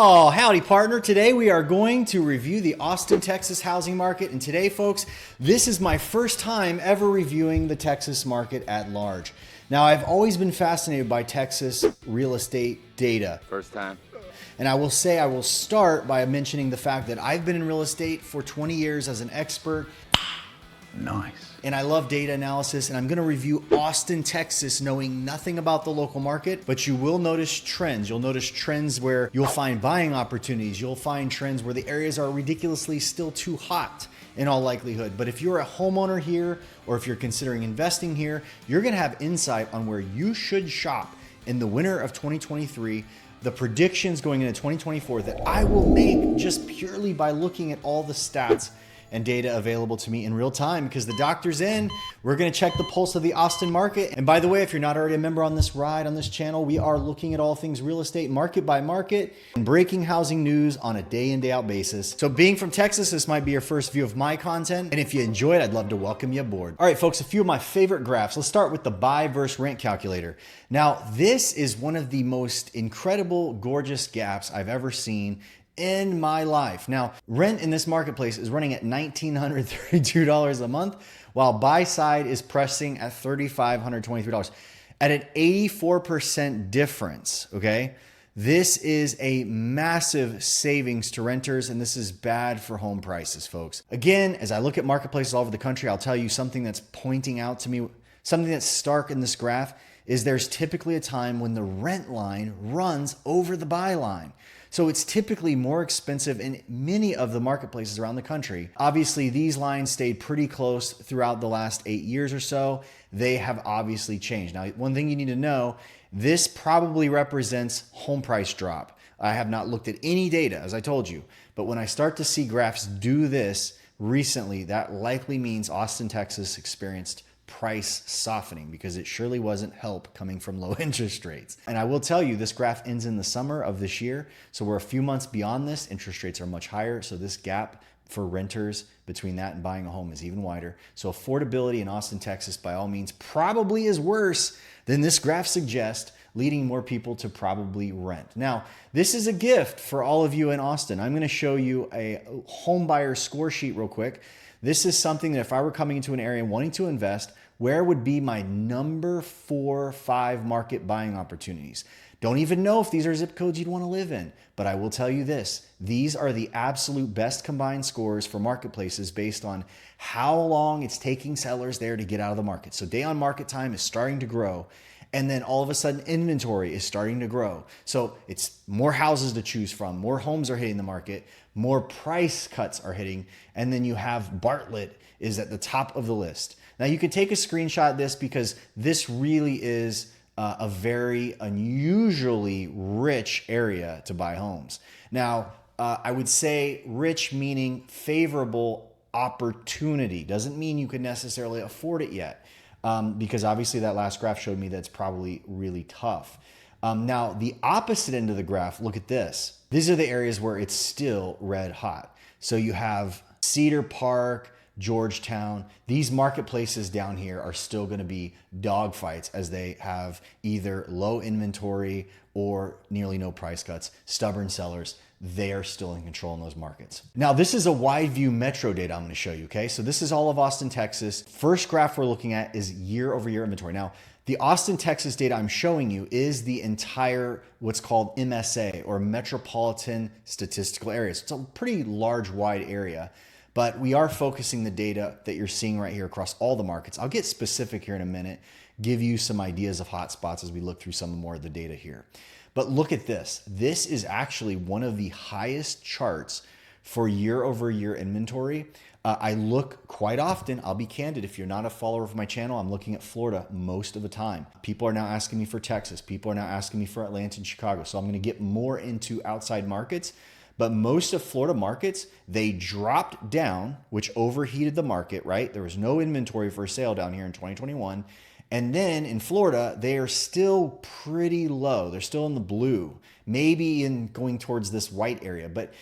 Oh, howdy partner. Today we are going to review the Austin, Texas housing market. And today, folks, this is my first time ever reviewing the Texas market at large. Now, I've always been fascinated by Texas real estate data. First time. And I will start by mentioning the fact that I've been in real estate for 20 years as an expert. Nice. And I love data analysis, and I'm going to review Austin, Texas, knowing nothing about the local market, but you will notice trends. You'll notice trends where you'll find buying opportunities. You'll find trends where the areas are ridiculously still too hot in all likelihood. But if you're a homeowner here, or if you're considering investing here, you're going to have insight on where you should shop in the winter of 2023, the predictions going into 2024 that I will make just purely by looking at all the stats and data available to me in real time, because the doctor's in. We're gonna check the pulse of the Austin market. And by the way, if you're not already a member on this ride, on this channel, we are looking at all things real estate, market by market, and breaking housing news on a day in, day out basis. So being from Texas, this might be your first view of my content. And if you enjoy it, I'd love to welcome you aboard. All right, folks, a few of my favorite graphs. Let's start with the buy versus rent calculator. Now, this is one of the most incredible, gorgeous gaps I've ever seen in my life. Now, rent in this marketplace is running at $1,932 a month, while buy side is pressing at $3,523 at an 84% difference, okay? This is a massive savings to renters, and this is bad for home prices, folks. Again, as I look at marketplaces all over the country, I'll tell you something that's pointing out to me, something that's stark in this graph is there's typically a time when the rent line runs over the buy line. So it's typically more expensive in many of the marketplaces around the country. Obviously, these lines stayed pretty close throughout the last 8 years or so. They have obviously changed. Now, one thing you need to know, this probably represents home price drop. I have not looked at any data, as I told you, but when I start to see graphs do this recently, that likely means Austin, Texas experienced price softening, because it surely wasn't help coming from low interest rates. And I will tell you, this graph ends in the summer of this year. So we're a few months beyond this. Interest rates are much higher. So this gap for renters between that and buying a home is even wider. So affordability in Austin, Texas, by all means, probably is worse than this graph suggests, leading more people to probably rent. Now, this is a gift for all of you in Austin. I'm going to show you a home buyer score sheet real quick. This is something that if I were coming into an area and wanting to invest, where would be my number 4 or 5 market buying opportunities? Don't even know if these are zip codes you'd want to live in, but I will tell you this. These are the absolute best combined scores for marketplaces based on how long it's taking sellers there to get out of the market. So day on market time is starting to grow. And then all of a sudden inventory is starting to grow. So it's more houses to choose from, more homes are hitting the market, more price cuts are hitting. And then you have Bartlett is at the top of the list. Now you can take a screenshot of this because this really is a very unusually rich area to buy homes. Now, I would say rich meaning favorable opportunity. Doesn't mean you can necessarily afford it yet. Because obviously that last graph showed me that's probably really tough. Now, the opposite end of the graph, look at this. These are the areas where it's still red hot. So you have Cedar Park, Georgetown. These marketplaces down here are still going to be dogfights as they have either low inventory or nearly no price cuts, stubborn sellers. They are still in control in those markets. Now, this is a wide view metro data I'm going to show you, okay? So this is all of Austin, Texas. First graph we're looking at is year over year inventory. Now, the Austin, Texas data I'm showing you is the entire what's called MSA, or Metropolitan Statistical Areas. It's a pretty large, wide area, but we are focusing the data that you're seeing right here across all the markets. I'll get specific here in a minute, give you some ideas of hot spots as we look through some more of the data here. But look at this. This is actually one of the highest charts for year over year inventory. I look quite often, I'll be candid, if you're not a follower of my channel, I'm looking at Florida most of the time. People are now asking me for Texas. People are now asking me for Atlanta and Chicago. So I'm going to get more into outside markets. But most of Florida markets, they dropped down, which overheated the market, right? There was no inventory for sale down here in 2021. And then in Florida, they are still pretty low. They're still in the blue, maybe in going towards this white area. But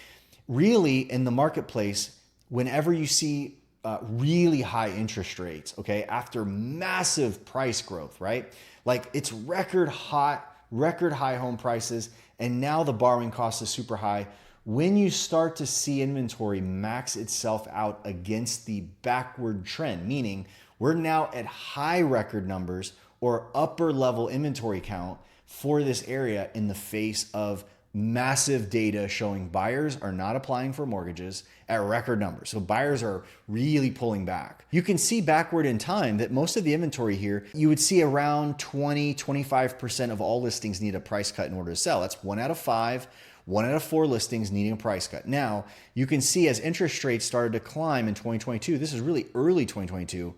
really in the marketplace, whenever you see really high interest rates, okay, after massive price growth, right? Like it's record hot record high home prices, and now the borrowing cost is super high. When you start to see inventory max itself out against the backward trend, meaning we're now at high record numbers or upper level inventory count for this area in the face of massive data showing buyers are not applying for mortgages at record numbers. So buyers are really pulling back. You can see backward in time that most of the inventory here, you would see around 20-25% of all listings need a price cut in order to sell. That's 1 out of 5, 1 out of 4 listings needing a price cut. Now, you can see as interest rates started to climb in 2022, this is really early 2022,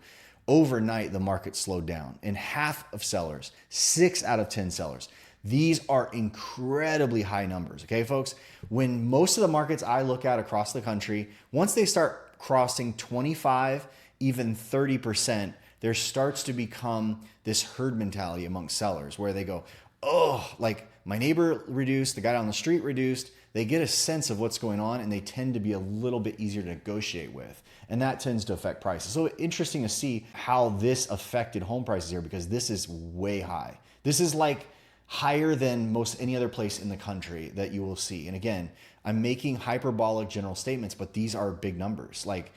overnight the market slowed down and half of sellers, 6 out of 10 sellers. These are incredibly high numbers, okay, folks? When most of the markets I look at across the country, once they start crossing 25, even 30%, there starts to become this herd mentality among sellers where they go, oh, like my neighbor reduced, the guy down the street reduced. They get a sense of what's going on and they tend to be a little bit easier to negotiate with. And that tends to affect prices. So interesting to see how this affected home prices here because this is way high. This is like higher than most any other place in the country that you will see. And again, I'm making hyperbolic general statements, but these are big numbers. Like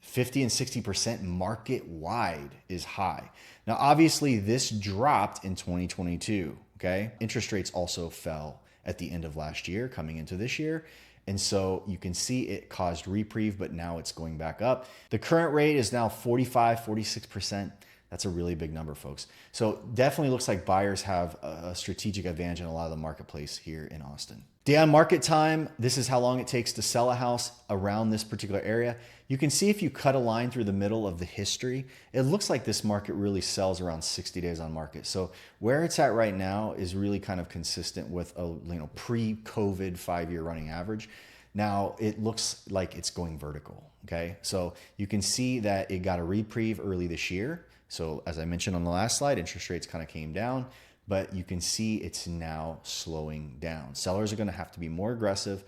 50 and 60% market wide is high. Now, obviously this dropped in 2022, okay? Interest rates also fell at the end of last year, coming into this year. And so you can see it caused reprieve, but now it's going back up. The current rate is now 45, 46%. That's a really big number, folks. So definitely looks like buyers have a strategic advantage in a lot of the marketplace here in Austin. Day on market time, this is how long it takes to sell a house around this particular area. You can see if you cut a line through the middle of the history, it looks like this market really sells around 60 days on market. So where it's at right now is really kind of consistent with a pre-COVID 5-year running average. Now it looks like it's going vertical, okay? So you can see that it got a reprieve early this year. So as I mentioned on the last slide, interest rates kind of came down, but you can see it's now slowing down. Sellers are going to have to be more aggressive.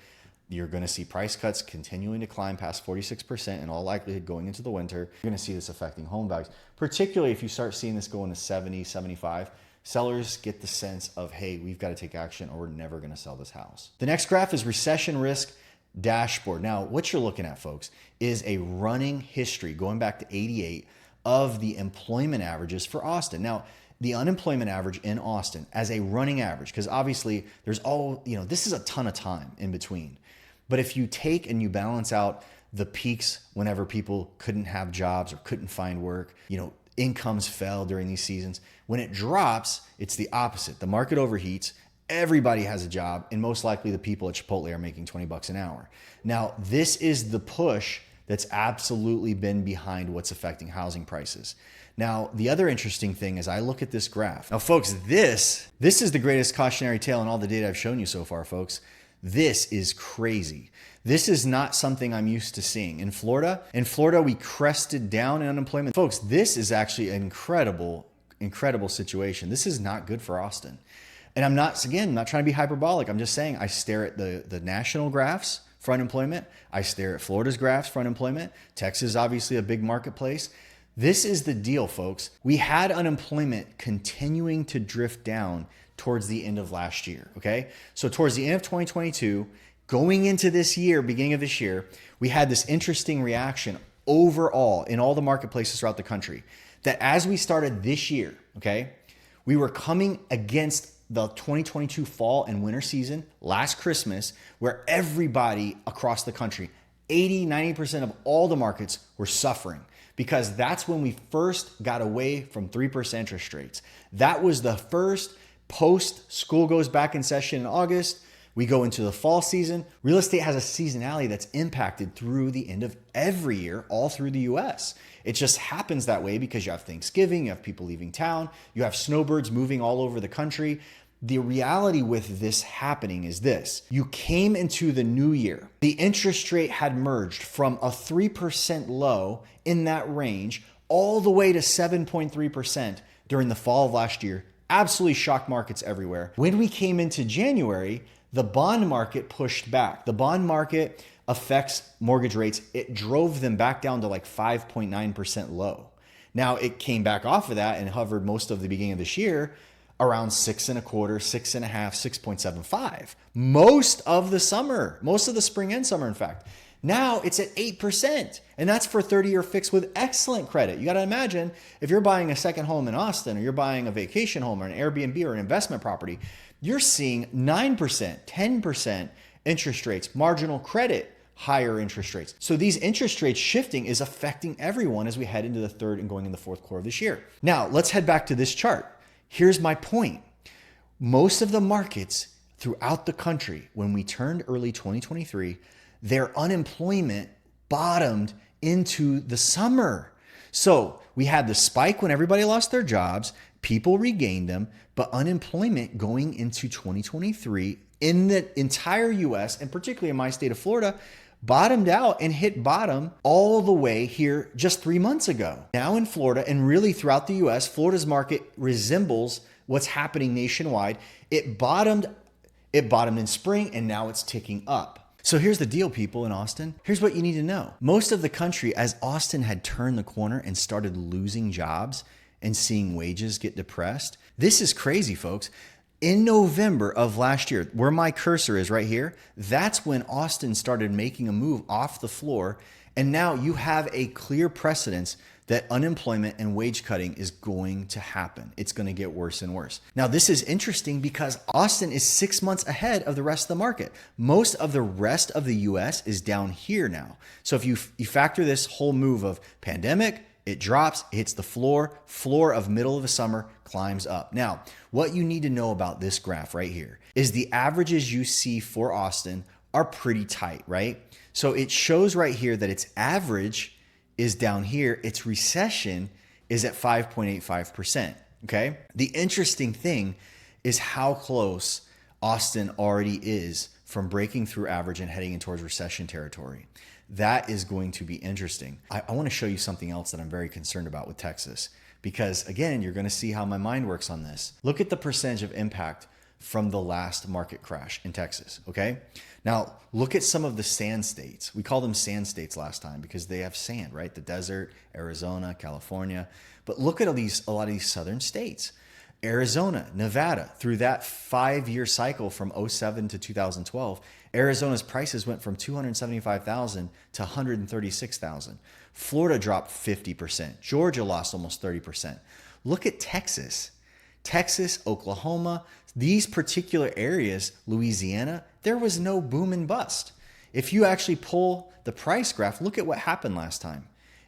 You're going to see price cuts continuing to climb past 46% in all likelihood going into the winter. You're going to see this affecting home values, particularly if you start seeing this go into 70, 75. Sellers get the sense of, hey, we've got to take action or we're never going to sell this house. The next graph is recession risk dashboard. Now, what you're looking at, folks, is a running history going back to 88 of the employment averages for Austin. Now, the unemployment average in Austin as a running average, because obviously there's this is a ton of time in between. But if you take and you balance out the peaks whenever people couldn't have jobs or couldn't find work, incomes fell during these seasons. When it drops, it's the opposite. The market overheats, everybody has a job, and most likely the people at Chipotle are making 20 bucks an hour. Now, this is the push that's absolutely been behind what's affecting housing prices. Now, the other interesting thing is I look at this graph. Now, folks, this is the greatest cautionary tale in all the data I've shown you so far, folks. This is crazy. This is not something I'm used to seeing. In Florida, we crested down in unemployment. Folks, this is actually an incredible situation. This is not good for Austin. And I'm not trying to be hyperbolic. I'm just saying I stare at the national graphs for unemployment. I stare at Florida's graphs for unemployment. Texas is obviously a big marketplace. This is the deal, folks. We had unemployment continuing to drift down towards the end of last year, okay? So towards the end of 2022, going into this year, beginning of this year, we had this interesting reaction overall in all the marketplaces throughout the country that as we started this year, okay, we were coming against the 2022 fall and winter season last Christmas, where everybody across the country, 80, 90% of all the markets were suffering because that's when we first got away from 3% interest rates. That was the first post school goes back in session in August. We go into the fall season. Real estate has a seasonality that's impacted through the end of every year, all through the US. It just happens that way because you have Thanksgiving, you have people leaving town, you have snowbirds moving all over the country. The reality with this happening is this. You came into the new year. The interest rate had merged from a 3% low in that range all the way to 7.3% during the fall of last year. Absolutely shocked markets everywhere. When we came into January, the bond market pushed back. The bond market affects mortgage rates. It drove them back down to like 5.9% low. Now it came back off of that and hovered most of the beginning of this year around 6.25, 6.5, 6.75. Most of the summer, most of the spring and summer, in fact. Now it's at 8%, and that's for 30-year fixed with excellent credit. You got to imagine if you're buying a second home in Austin, or you're buying a vacation home or an Airbnb or an investment property, you're seeing 9%, 10% interest rates, marginal credit, higher interest rates. So these interest rates shifting is affecting everyone as we head into the third and going in the fourth quarter of this year. Now, let's head back to this chart. Here's my point. Most of the markets throughout the country, when we turned early 2023, their unemployment bottomed into the summer. So we had the spike when everybody lost their jobs, people regained them, but unemployment going into 2023 in the entire US, and particularly in my state of Florida, bottomed out and hit bottom all the way here just 3 months ago. Now in Florida, and really throughout the US, Florida's market resembles what's happening nationwide. It bottomed in spring, and now it's ticking up. So here's the deal, people in Austin. Here's what you need to know. Most of the country, as Austin had turned the corner and started losing jobs and seeing wages get depressed, this is crazy, folks. In November of last year, where my cursor is right here, that's when Austin started making a move off the floor. And now you have a clear precedence that unemployment and wage cutting is going to happen. It's going to get worse and worse. Now, this is interesting because Austin is 6 months ahead of the rest of the market. Most of the rest of the US is down here now. So if you factor this whole move of pandemic, it drops, it hits the floor of middle of the summer, climbs up. Now, what you need to know about this graph right here is the averages you see for Austin are pretty tight, right? So it shows right here that its average is down here. Its recession is at 5.85%, okay? The interesting thing is how close Austin already is from breaking through average and heading in towards recession territory. That is going to be interesting. I want to show you something else that I'm very concerned about with Texas, because again, you're going to see how my mind works on this. Look at the percentage of impact from the last market crash in Texas, okay? Now, look at some of the sand states. We call them sand states last time because they have sand, right? The desert, Arizona, California. But look at a lot of these southern states. Arizona, Nevada, through that 5-year cycle from 2007 to 2012, Arizona's prices went from $275,000 to $136,000. Florida dropped 50%. Georgia lost almost 30%. Look at Texas. Texas, Oklahoma, these particular areas, Louisiana, there was no boom and bust. If you actually pull the price graph, look at what happened last time.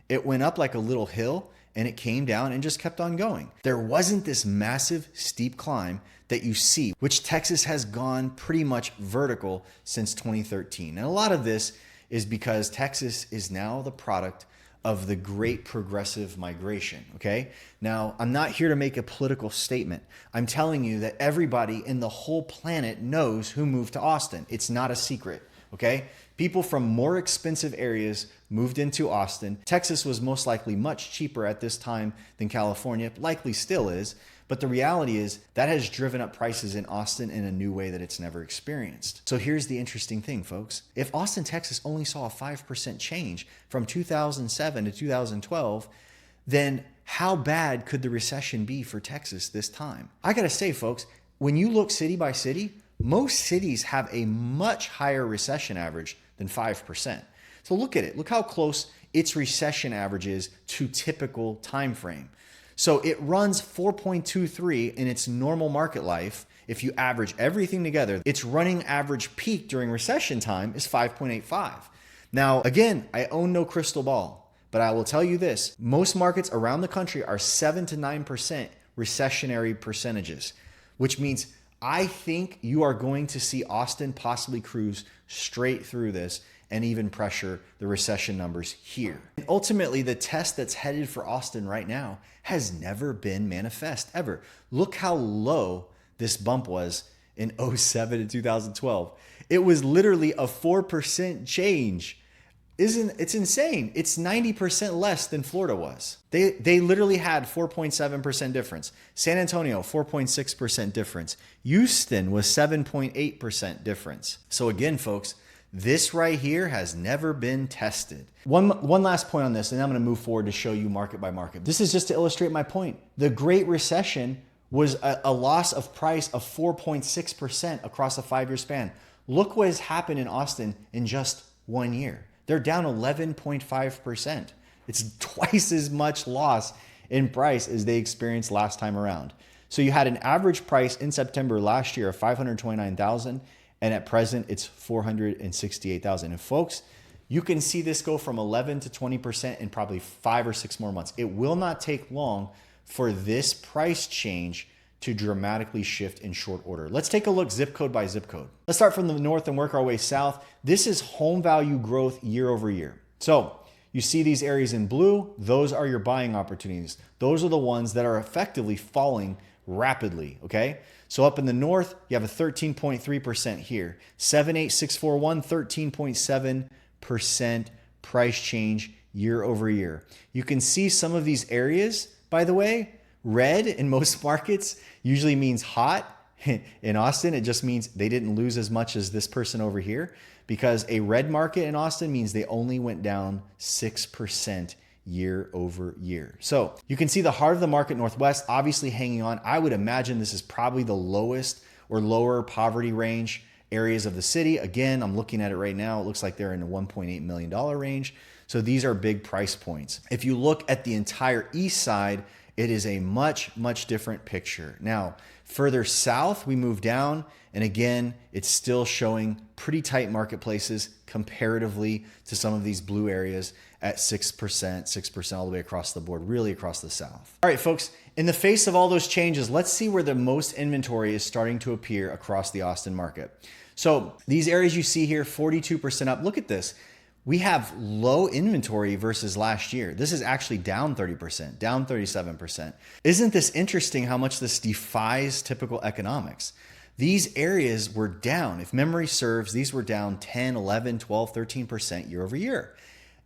It went up like a little hill and it came down and just kept on going. There wasn't this massive steep climb that you see, which Texas has gone pretty much vertical since 2013. And a lot of this is because Texas is now the product of the great progressive migration, okay? Now, I'm not here to make a political statement. I'm telling you that everybody in the whole planet knows who moved to Austin. It's not a secret, okay? People from more expensive areas moved into Austin. Texas was most likely much cheaper at this time than California, likely still is. But the reality is that has driven up prices in Austin in a new way that it's never experienced. So here's the interesting thing, folks. If Austin, Texas only saw a 5% change from 2007 to 2012, then how bad could the recession be for Texas this time? I gotta say, folks, when you look city by city, most cities have a much higher recession average than 5%. So look at it. Look how close its recession average is to typical time frame. So it runs 4.23 in its normal market life. If you average everything together, its running average peak during recession time is 5.85. Now, again, I own no crystal ball, but I will tell you this. Most markets around the country are 7 to 9% recessionary percentages, which means I think you are going to see Austin possibly cruise straight through this and even pressure the recession numbers here. And ultimately, the test that's headed for Austin right now has never been manifest, ever. Look how low this bump was in 2007 to 2012. It was literally a 4% change. It's insane. It's 90% less than Florida was. They literally had 4.7% difference. San Antonio, 4.6% difference. Houston was 7.8% difference. So again, folks, this right here has never been tested. One last point on this, and I'm going to move forward to show you market by market. This is just to illustrate my point. The Great Recession was a loss of price of 4.6% across a 5-year span. Look what has happened in Austin in just 1 year. They're down 11.5%. It's twice as much loss in price as they experienced last time around. So you had an average price in September last year of $529,000, and at present it's $468,000. And folks, you can see this go from 11 to 20% in probably 5 or 6 more months. It will not take long for this price change to dramatically shift in short order. Let's take a look zip code by zip code. Let's start from the north and work our way south. This is home value growth year over year. So you see these areas in blue, those are your buying opportunities. Those are the ones that are effectively falling rapidly, okay? So up in the north, you have a 13.3% here. 78641, 13.7% price change year over year. You can see some of these areas, by the way, red in most markets usually means hot. In Austin, it just means they didn't lose as much as this person over here, because a red market in Austin means they only went down 6% year over year. So you can see the heart of the market northwest obviously hanging on. I would imagine this is probably the lowest or lower poverty range areas of the city. Again, I'm looking at it right now. It looks like they're in the $1.8 million range. So these are big price points. If you look at the entire east side, it is a much, much different picture. Now, further south, we move down, and again, it's still showing pretty tight marketplaces comparatively to some of these blue areas at 6% all the way across the board, really across the south. All right, folks, in the face of all those changes, let's see where the most inventory is starting to appear across the Austin market. So these areas you see here, 42% up. Look at this. We have low inventory versus last year. This is actually down 30%, down 37%. Isn't this interesting how much this defies typical economics? These areas were down. If memory serves, these were down 10, 11, 12, 13% year over year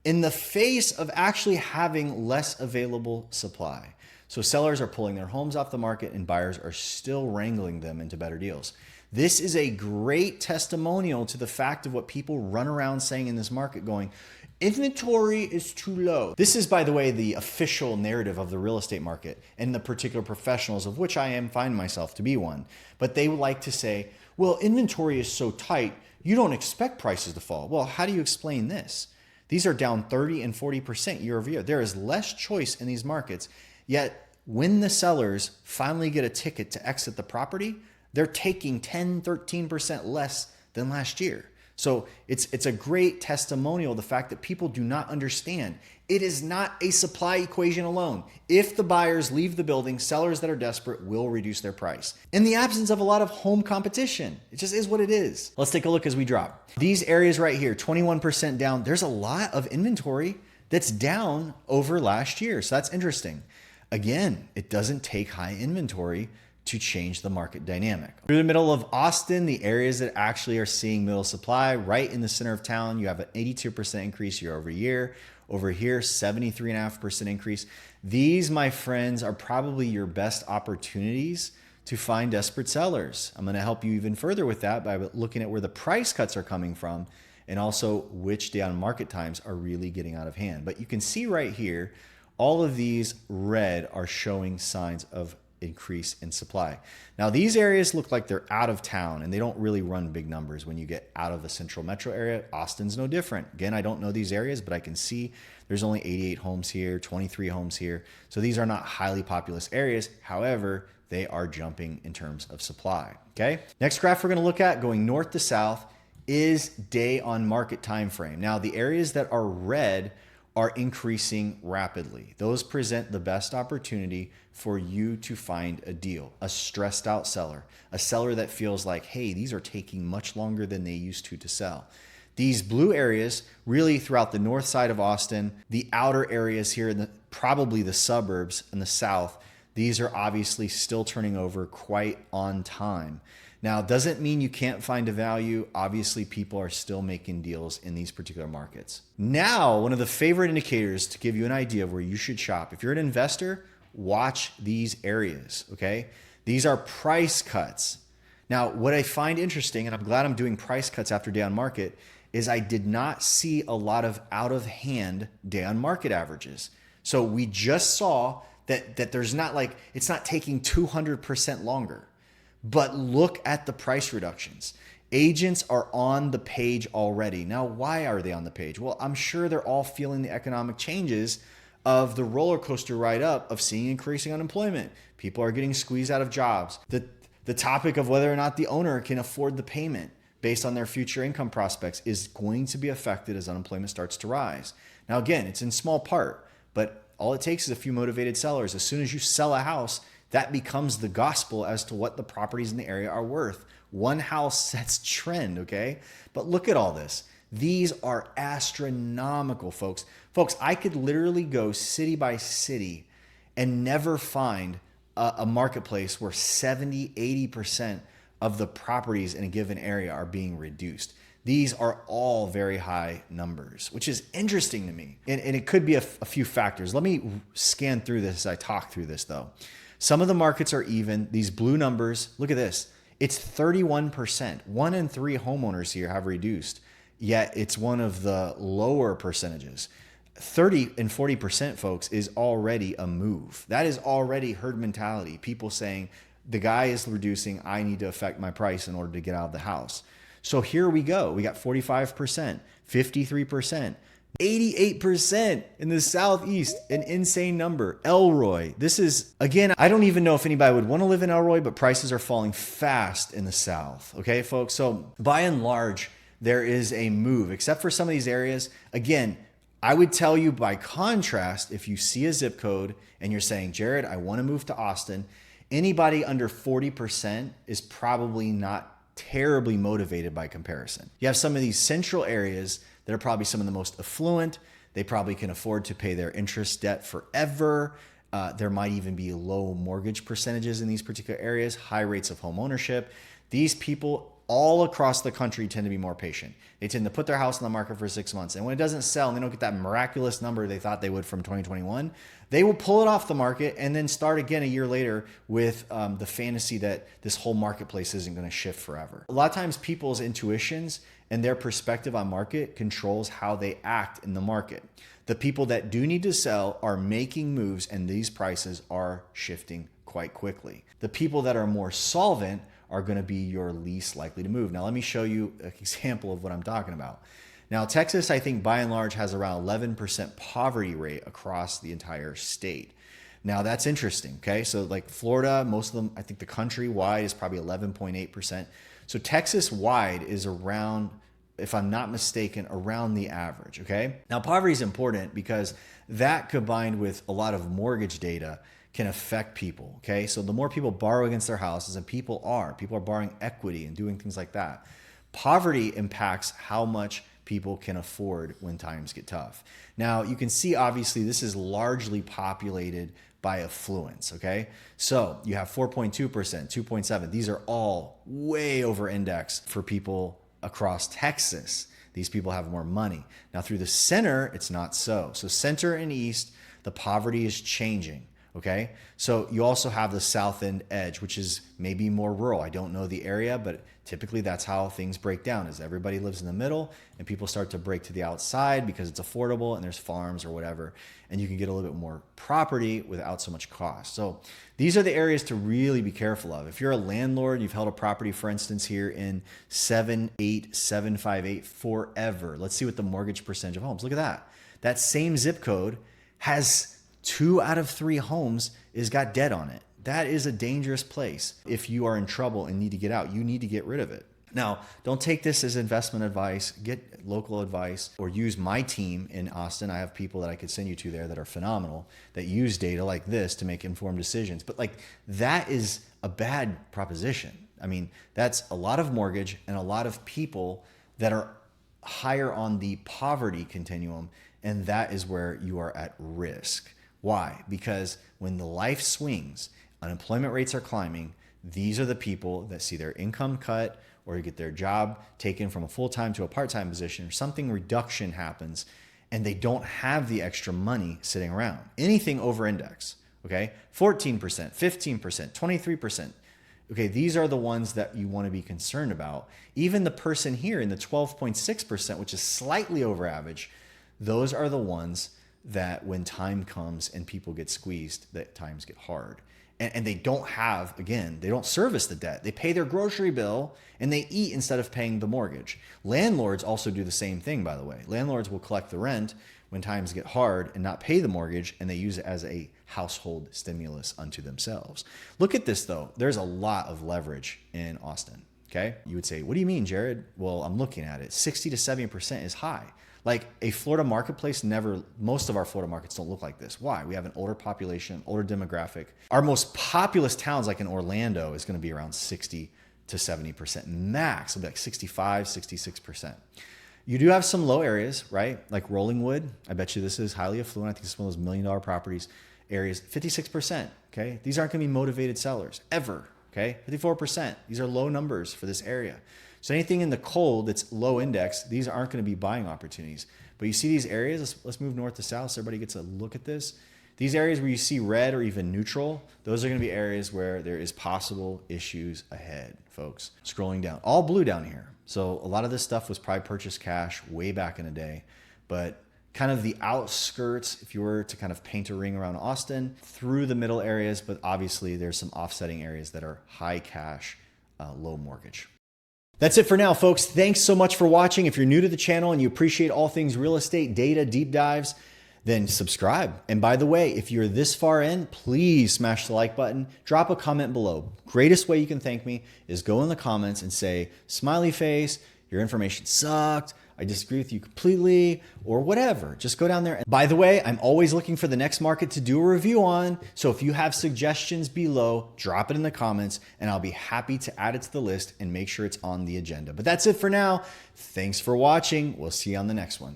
in the face of actually having less available supply. So sellers are pulling their homes off the market and buyers are still wrangling them into better deals. This is a great testimonial to the fact of what people run around saying in this market, going, inventory is too low. This is, by the way, the official narrative of the real estate market and the particular professionals, of which I find myself to be one. But they would like to say, well, inventory is so tight, you don't expect prices to fall. Well, how do you explain this? These are down 30 and 40% year over year. There is less choice in these markets, yet when the sellers finally get a ticket to exit the property, they're taking 10, 13% less than last year. So it's a great testimonial, the fact that people do not understand. It is not a supply equation alone. If the buyers leave the building, sellers that are desperate will reduce their price. In the absence of a lot of home competition, it just is what it is. Let's take a look as we drop. These areas right here, 21% down. There's a lot of inventory that's down over last year. So that's interesting. Again, it doesn't take high inventory to change the market dynamic. Through the middle of Austin, the areas that actually are seeing middle supply, right in the center of town, you have an 82% increase year over year. Over here, 73.5% increase. These, my friends, are probably your best opportunities to find desperate sellers. I'm gonna help you even further with that by looking at where the price cuts are coming from and also which day on market times are really getting out of hand. But you can see right here, all of these red are showing signs of increase in supply. Now, these areas look like they're out of town and they don't really run big numbers when you get out of the central metro area. Austin's no different. Again, I don't know these areas, but I can see there's only 88 homes here, 23 homes here. So these are not highly populous areas. However, they are jumping in terms of supply. Okay. Next graph we're going to look at, going north to south, is day on market time frame. Now, the areas that are red are increasing rapidly. Those present the best opportunity for you to find a deal, a stressed out seller, a seller that feels like, hey, these are taking much longer than they used to sell. These blue areas really throughout the north side of Austin, the outer areas here, in probably the suburbs in the south, these are obviously still turning over quite on time. Now, doesn't mean you can't find a value. Obviously, people are still making deals in these particular markets. Now, one of the favorite indicators to give you an idea of where you should shop. If you're an investor, watch these areas, okay? These are price cuts. Now, what I find interesting, and I'm glad I'm doing price cuts after day on market, is I did not see a lot of out of hand day on market averages. So we just saw that there's not like, it's not taking 200% longer. But look at the price reductions. Agents are on the page already. Now, why are they on the page? Well, I'm sure they're all feeling the economic changes of the roller coaster ride up of seeing increasing unemployment. People are getting squeezed out of jobs. The topic of whether or not the owner can afford the payment based on their future income prospects is going to be affected as unemployment starts to rise. Now, again, it's in small part, but all it takes is a few motivated sellers. As soon as you sell a house, that becomes the gospel as to what the properties in the area are worth. One house sets trend, okay? But look at all this. These are astronomical, folks. Folks, I could literally go city by city and never find a marketplace where 70, 80% of the properties in a given area are being reduced. These are all very high numbers, which is interesting to me. And it could be a few factors. Let me scan through this as I talk through this though. Some of the markets are even. These blue numbers, look at this. It's 31%. 1 in 3 homeowners here have reduced, yet it's one of the lower percentages. 30 and 40%, folks, is already a move. That is already herd mentality. People saying, the guy is reducing, I need to affect my price in order to get out of the house. So here we go. We got 45%, 53%, 88% in the Southeast, an insane number. Elroy, this is, again, I don't even know if anybody would want to live in Elroy, but prices are falling fast in the South. Okay, folks? So by and large, there is a move, except for some of these areas. Again, I would tell you by contrast, if you see a zip code and you're saying, Jared, I want to move to Austin, anybody under 40% is probably not terribly motivated by comparison. You have some of these central areas that are probably some of the most affluent. They probably can afford to pay their interest debt forever. There might even be low mortgage percentages in these particular areas, high rates of home ownership. These people all across the country tend to be more patient. They tend to put their house on the market for 6 months. And when it doesn't sell and they don't get that miraculous number they thought they would from 2021, they will pull it off the market and then start again a year later with the fantasy that this whole marketplace isn't going to shift forever. A lot of times people's intuitions and their perspective on market controls how they act in the market. The people that do need to sell are making moves and these prices are shifting quite quickly. The people that are more solvent are going to be your least likely to move. Now, let me show you an example of what I'm talking about. Now, Texas, I think by and large has around 11% poverty rate across the entire state. Now, that's interesting. Okay. So like Florida, most of them, I think the country wide is probably 11.8%. So Texas wide is around, if I'm not mistaken, around the average. Okay. Now, poverty is important because that combined with a lot of mortgage data can affect people. Okay. So the more people borrow against their houses, and people are borrowing equity and doing things like that. Poverty impacts how much people can afford when times get tough. Now you can see, obviously, this is largely populated by affluence. Okay. So you have 4.2%, 2.7. These are all way over indexed for people across Texas. These people have more money. Now through the center, it's not so. So center and east, the poverty is changing. Okay. So you also have the south end edge, which is maybe more rural. I don't know the area, but typically that's how things break down, is everybody lives in the middle and people start to break to the outside because it's affordable and there's farms or whatever. And you can get a little bit more property without so much cost. So these are the areas to really be careful of. If you're a landlord, you've held a property, for instance, here in 78758 forever. Let's see what the mortgage percentage of homes. Look at that. That same zip code has 2 out of 3 homes is got debt on it. That is a dangerous place. If you are in trouble and need to get out, you need to get rid of it. Now, don't take this as investment advice. Get local advice or use my team in Austin. I have people that I could send you to there that are phenomenal, that use data like this to make informed decisions. But like, that is a bad proposition. I mean, that's a lot of mortgage and a lot of people that are higher on the poverty continuum. And that is where you are at risk. Why? Because when the life swings, unemployment rates are climbing, these are the people that see their income cut or get their job taken from a full-time to a part-time position, or something reduction happens and they don't have the extra money sitting around. Anything over index, okay? 14%, 15%, 23%. Okay, these are the ones that you want to be concerned about. Even the person here in the 12.6%, which is slightly over average, those are the ones that when time comes and people get squeezed, that times get hard. And they don't have, again, they don't service the debt. They pay their grocery bill and they eat instead of paying the mortgage. Landlords also do the same thing, by the way. Landlords will collect the rent when times get hard and not pay the mortgage, and they use it as a household stimulus unto themselves. Look at this though. There's a lot of leverage in Austin. Okay. You would say, what do you mean, Jared? Well, I'm looking at it. 60 to 70% is high. Like a Florida marketplace most of our Florida markets don't look like this. Why? We have an older population, older demographic. Our most populous towns, like in Orlando, is going to be around 60 to 70% max. It'll be like 65, 66%. You do have some low areas, right? Like Rollingwood. I bet you this is highly affluent. I think it's one of those $1 million properties areas. 56%. Okay. These aren't going to be motivated sellers ever. Okay. 54%. These are low numbers for this area. So anything in the cold that's low index, these aren't going to be buying opportunities. But you see these areas, let's move north to south so everybody gets a look at this. These areas where you see red or even neutral, those are going to be areas where there is possible issues ahead, folks. Scrolling down, all blue down here. So a lot of this stuff was probably purchased cash way back in the day, but kind of the outskirts, if you were to kind of paint a ring around Austin, through the middle areas, but obviously there's some offsetting areas that are high cash, low mortgage. That's it for now, folks. Thanks so much for watching. If you're new to the channel and you appreciate all things real estate, data, deep dives, then subscribe. And by the way, if you're this far in, please smash the like button, drop a comment below. Greatest way you can thank me is go in the comments and say, smiley face, your information sucked, I disagree with you completely, or whatever. Just go down there. By the way, I'm always looking for the next market to do a review on. So if you have suggestions below, drop it in the comments and I'll be happy to add it to the list and make sure it's on the agenda. But that's it for now. Thanks for watching. We'll see you on the next one.